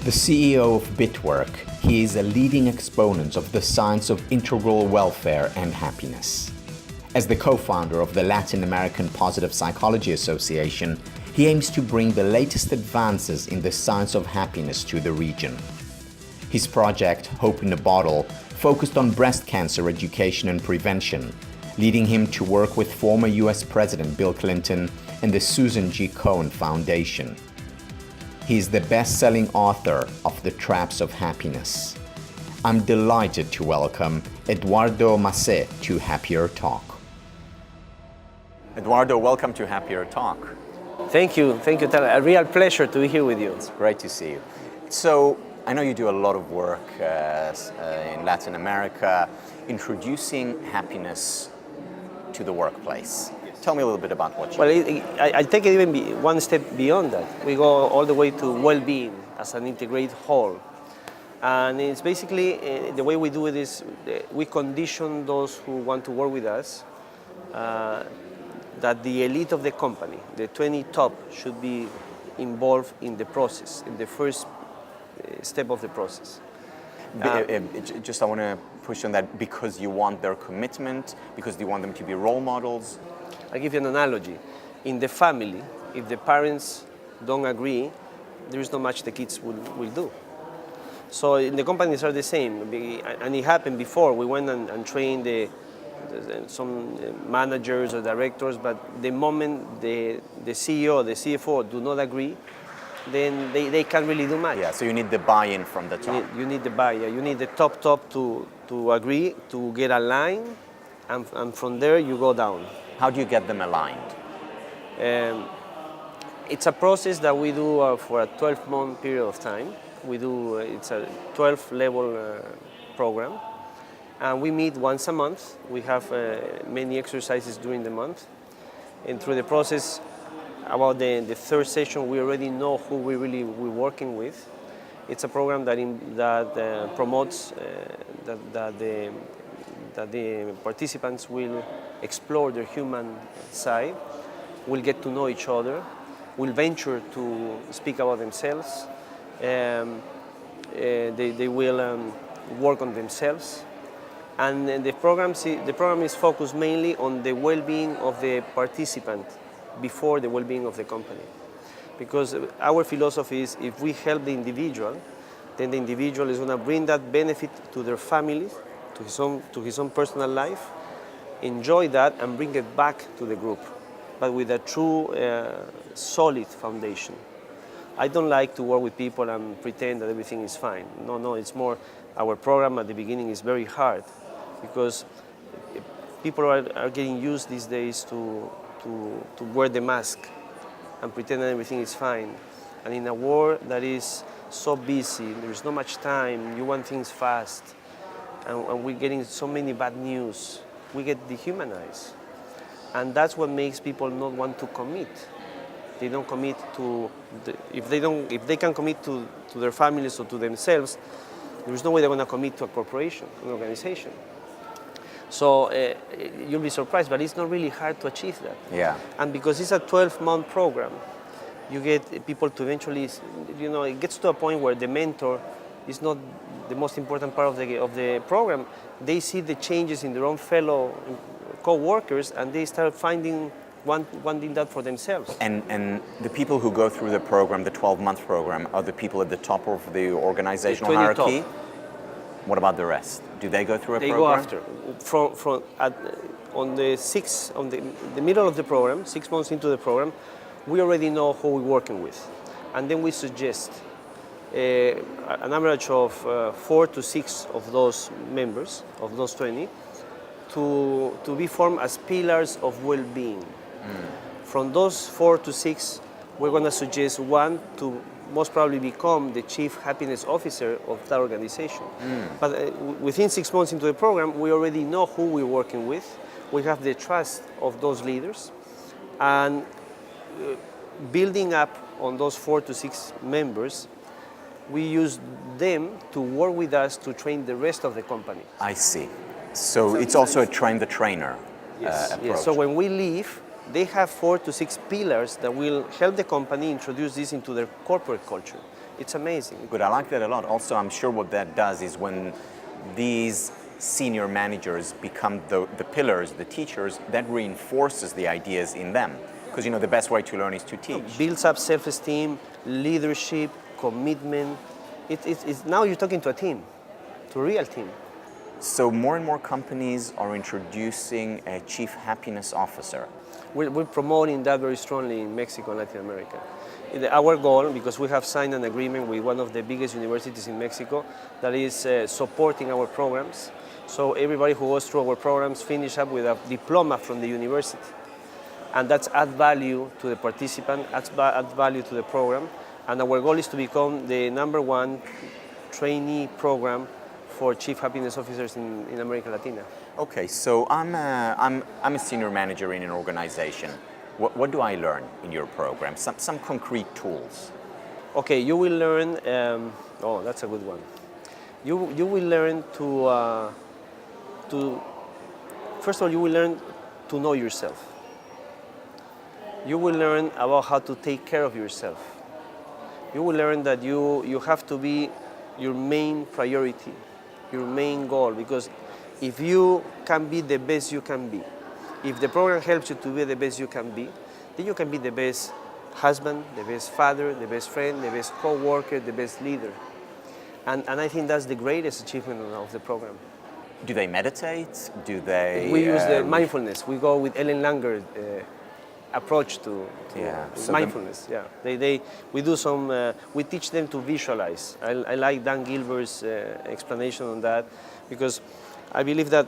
The CEO of Bitwork, he is a leading exponent of the science of integral welfare and happiness. As the co-founder of the Latin American Positive Psychology Association, he aims to bring the latest advances in the science of happiness to the region. His project, Hope in a Bottle, focused on breast cancer education and prevention, leading him to work with former US President Bill Clinton and the Susan G. Komen Foundation. He is the best-selling author of The Traps of Happiness. I'm delighted to welcome Eduardo Massé to Happier Talk. Eduardo, welcome to Happier Talk. Thank you, Tal. A real pleasure to be here with you. It's great to see you. So, I know you do a lot of work in Latin America, introducing happiness to the workplace. Tell me a little bit about what you do. Well, I take it even one step beyond that. We go all the way to well-being as an integrated whole. And it's basically, the way we do it is we condition those who want to work with us that the elite of the company, the 20 top, should be involved in the process, in the first step of the process. Just I want to push on that because you want their commitment, because you want them to be role models. I'll give you an analogy. In the family, if the parents don't agree, there is not much the kids will do. So in the companies are the same, and it happened before. We went and trained some managers or directors, but the moment the CEO, the CFO do not agree, then they can't really do much. Yeah, so you need the buy-in from the top. You need the buy-in. You need the top to agree, to get aligned, and from there you go down. How do you get them aligned? It's a process that we do for a 12-month period of time. It's a 12-level program. And we meet once a month. We have many exercises during the month. And through the process, about the third session, we already know who we're working with. It's a program that promotes that the participants will explore their human side, will get to know each other, will venture to speak about themselves. They will work on themselves. And the program is focused mainly on the well-being of the participant before the well-being of the company. Because our philosophy is if we help the individual, then the individual is going to bring that benefit to their family, to his own personal life, enjoy that and bring it back to the group, but with a true solid foundation. I don't like to work with people and pretend that everything is fine. No, it's more, our program at the beginning is very hard because people are getting used these days to wear the mask and pretend that everything is fine. And in a world that is so busy, there's not much time, you want things fast, and we're getting so many bad news, we get dehumanized. And that's what makes people not want to commit. They don't commit to, if they can commit to their families or to themselves, there's no way they're going to commit to a corporation, an organization. So you'll be surprised, but it's not really hard to achieve that. Yeah. And because it's a 12-month program, you get people to eventually, it gets to a point where the mentor is not the most important part of the program. They see the changes in their own fellow co-workers, and they start wanting that for themselves. And the people who go through the program, the 12-month program, are the people at the top of the organizational hierarchy? Top. What about the rest? Do they go through a program? They go after. On the middle of the program, 6 months into the program, we already know who we're working with. And then we suggest an average of 4 to 6 of those members, of those 20, to be formed as pillars of well-being. From those 4 to 6, we're going to suggest one to most probably become the chief happiness officer of that organization. But within 6 months into the program, we already know who we're working with. We have the trust of those leaders. And building up on those 4 to 6 members, we use them to work with us to train the rest of the company. I see. So it's also a train the trainer approach. Yes. So when we leave, they have 4 to 6 pillars that will help the company introduce this into their corporate culture, It's amazing. Good, I like that a lot. Also, I'm sure what that does is when these senior managers become the pillars, the teachers, that reinforces the ideas in them. Because, the best way to learn is to teach. Builds up self-esteem, leadership, commitment. It's now you're talking to a team, to a real team. So more and more companies are introducing a chief happiness officer. We're promoting that very strongly in Mexico and Latin America. Our goal, because we have signed an agreement with one of the biggest universities in Mexico that is supporting our programs. So everybody who goes through our programs finish up with a diploma from the university. And that's add value to the participant, add value to the program. And our goal is to become the #1 trainee program for chief happiness officers in America Latina. Okay, so I'm a senior manager in an organization. What do I learn in your program? Some concrete tools. Okay, you will learn. That's a good one. You will learn to first of all, you will learn to know yourself. You will learn about how to take care of yourself. You will learn that you have to be your main priority, your main goal, because if you can be the best you can be, if the program helps you to be the best you can be, then you can be the best husband, the best father, the best friend, the best co-worker, the best leader. And I think that's the greatest achievement of the program. Do they meditate? Do they... We use the mindfulness. We go with Ellen Langer's approach to mindfulness. We do some, we teach them to visualize. I like Dan Gilbert's explanation on that, because I believe that,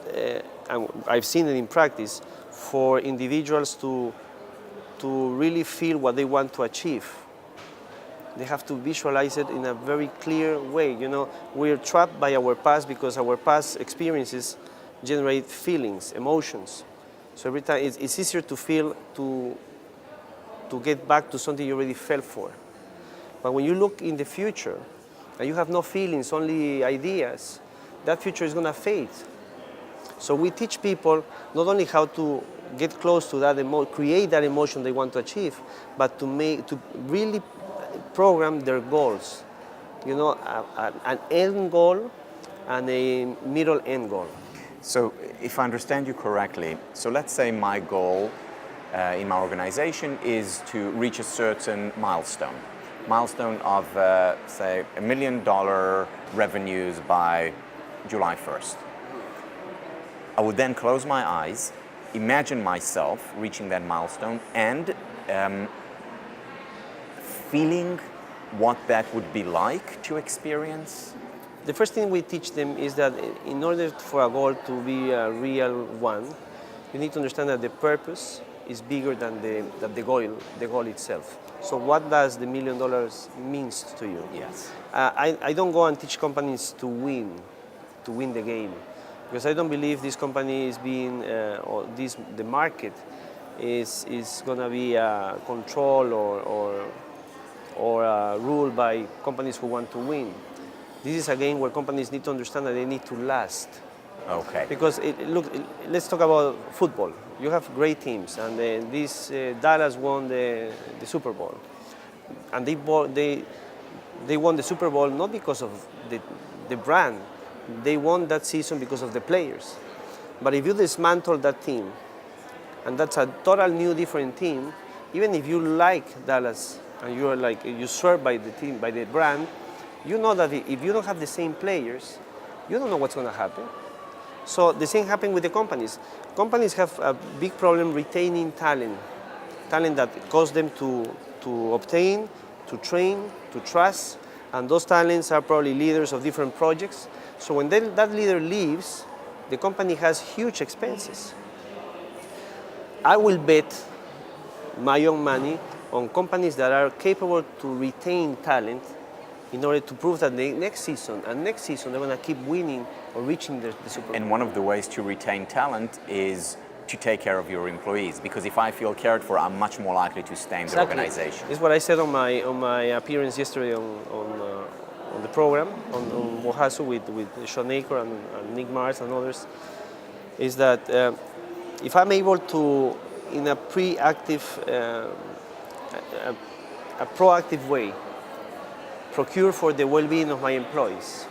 I've seen it in practice, for individuals to really feel what they want to achieve, they have to visualize it in a very clear way. We're trapped by our past because our past experiences generate feelings, emotions. So every time it's easier to feel, to get back to something you already felt for. But when you look in the future and you have no feelings, only ideas, that future is going to fade. So we teach people not only how to get close to that, create that emotion they want to achieve, but to really program their goals. An end goal and a middle end goal. So if I understand you correctly, so let's say my goal in my organization is to reach a certain milestone of, say, $1 million revenues by July 1st. I would then close my eyes, imagine myself reaching that milestone and feeling what that would be like to experience. The first thing we teach them is that in order for a goal to be a real one, you need to understand that the purpose is bigger than the goal itself. So what does the $1 million means to you? Yes. I don't go and teach companies to win the game, because I don't believe this company is being, the market is going to be controlled or ruled by companies who want to win. This is a game where companies need to understand that they need to last. Okay. Because let's talk about football. You have great teams, and Dallas won the Super Bowl, and they won the Super Bowl not because of the brand. They won that season because of the players. But if you dismantle that team, and that's a total new different team, even if you like Dallas and you swear by the team, by the brand, you know that if you don't have the same players, you don't know what's going to happen. So the same happens with the companies. Companies have a big problem retaining talent that causes them to obtain, to train, to trust, and those talents are probably leaders of different projects. So when that leader leaves, the company has huge expenses. I will bet my own money on companies that are capable to retain talent in order to prove that the next season they're going to keep winning or reaching the Super Bowl. And one of the ways to retain talent is to take care of your employees, because if I feel cared for, I'm much more likely to stay in the organization. It's what I said on my appearance yesterday on the program on Mohasu with Sean Aker and Nick Mars and others, is that if I'm able to, in a proactive way, procure for the well-being of my employees.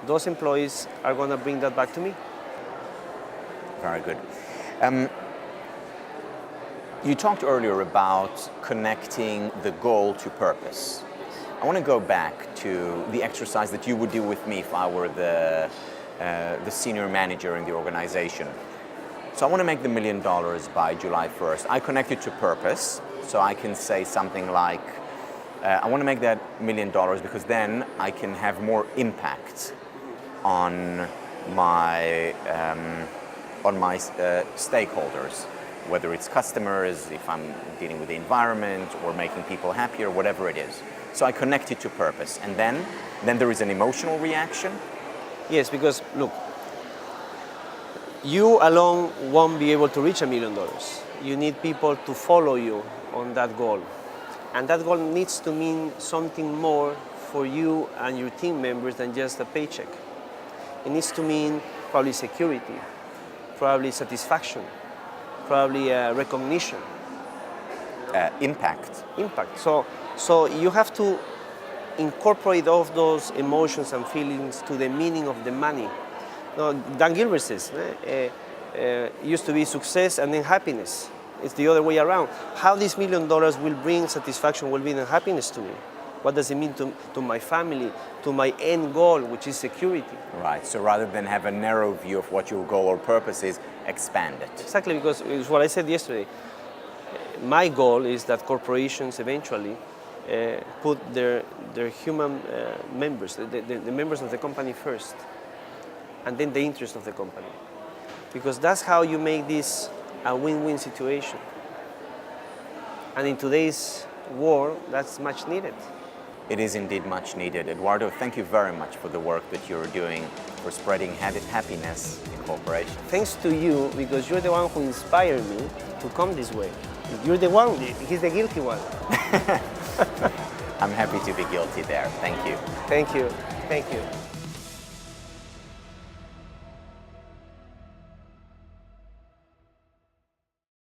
Those employees are going to bring that back to me. Very good. You talked earlier about connecting the goal to purpose. I want to go back to the exercise that you would do with me if I were the senior manager in the organization. So I want to make the $1 million by July 1st. I connect it to purpose, so I can say something like, I want to make that $1 million because then I can have more impact on my stakeholders, whether it's customers, if I'm dealing with the environment, or making people happier, whatever it is. So I connect it to purpose, and then there is an emotional reaction. Yes, because look, you alone won't be able to reach $1 million. You need people to follow you on that goal. And that goal needs to mean something more for you and your team members than just a paycheck. It needs to mean probably security, probably satisfaction, probably recognition. Impact. Impact. So you have to incorporate all of those emotions and feelings to the meaning of the money. No, Dan Gilbert says, used to be success and then happiness. It's the other way around. How this $1 million will bring satisfaction, well-being, and happiness to me? What does it mean to my family, to my end goal, which is security? Right, so rather than have a narrow view of what your goal or purpose is, expand it. Exactly, because it's what I said yesterday. My goal is that corporations eventually put their human members, the members of the company first, and then the interest of the company. Because that's how you make this a win-win situation. And in today's world, that's much needed. It is indeed much needed. Eduardo, thank you very much for the work that you're doing for spreading happiness in corporations. Thanks to you, because you're the one who inspired me to come this way. You're the one, he's the guilty one. I'm happy to be guilty there. Thank you. Thank you. Thank you.